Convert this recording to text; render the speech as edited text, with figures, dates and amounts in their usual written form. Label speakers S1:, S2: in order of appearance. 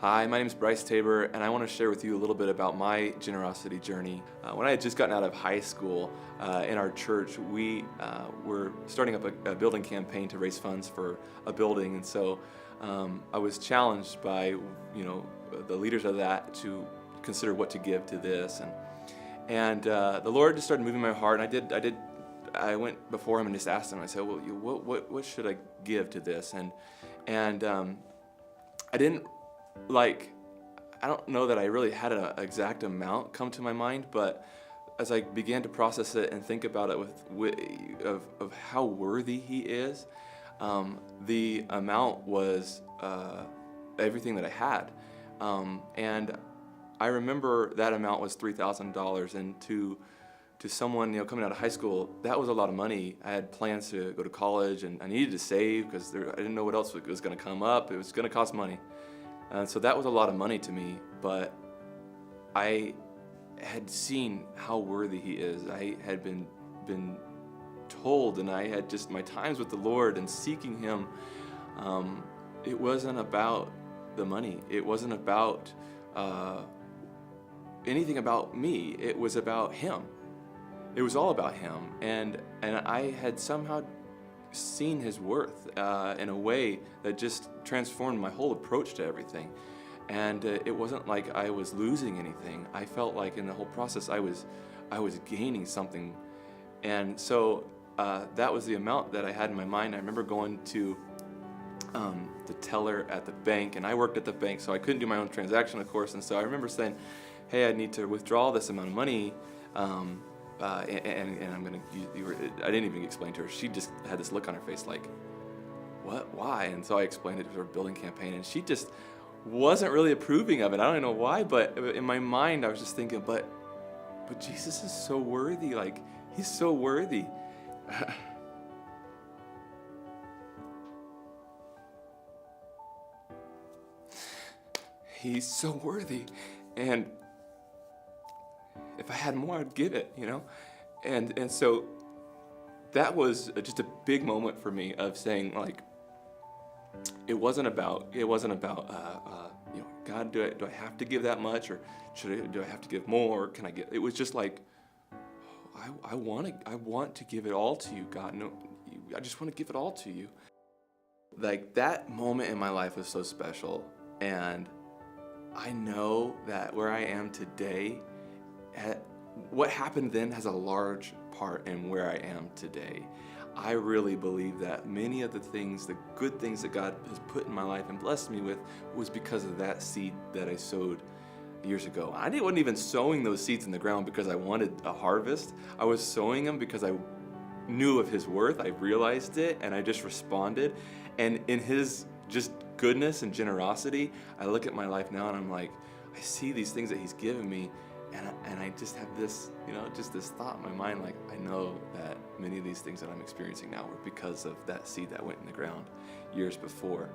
S1: Hi, my name is Brice Tabor, and I want to share with you a little bit about my generosity journey. When I had just gotten out of high school, in our church, we were starting up a building campaign to raise funds for a building, and so I was challenged by, the leaders of that to consider what to give to this, and the Lord just started moving my heart, and I went before Him and just asked Him. I said, "Well, what should I give to this?" And I didn't. I don't know that I really had an exact amount come to my mind, but as I began to process it and think about it of how worthy He is, the amount was everything that I had, and I remember that amount was $3,000, and to someone coming out of high school, that was a lot of money. I had plans to go to college, and I needed to save because I didn't know what else was going to come up. It was going to cost money. And so that was a lot of money to me, but I had seen how worthy He is. I had been told, and I had just my times with the Lord and seeking Him. It wasn't about the money. It wasn't about anything about me. It was about Him. It was all about Him, and I had somehow seen His worth in a way that just transformed my whole approach to everything. And it wasn't like I was losing anything. I felt like in the whole process I was gaining something. And so that was the amount that I had in my mind. I remember going to the teller at the bank, and I worked at the bank, so I couldn't do my own transaction, of course. And so I remember saying, "Hey, I need to withdraw this amount of money." And I'm gonna. I didn't even explain to her. She just had this look on her face, like, "What? Why?" And so I explained it to her building campaign, and she just wasn't really approving of it. I don't know why, but in my mind, I was just thinking, "But Jesus is so worthy. Like, He's so worthy." He's so worthy, and if I had more, I'd give it, and so that was just a big moment for me of saying, like, it wasn't about God, do I have to give that much, or do I have to give more, or can I give? It was just like, I want to give it all to you, God. No, I just want to give it all to you. Like, that moment in my life was so special, and I know that where I am today, what happened then has a large part in where I am today. I really believe that many of the good things that God has put in my life and blessed me with was because of that seed that I sowed years ago. I wasn't even sowing those seeds in the ground because I wanted a harvest. I was sowing them because I knew of His worth. I realized it, and I just responded. And in His just goodness and generosity, I look at my life now and I'm like, I see these things that He's given me, and I just have this, just this thought in my mind, like, I know that many of these things that I'm experiencing now were because of that seed that went in the ground years before.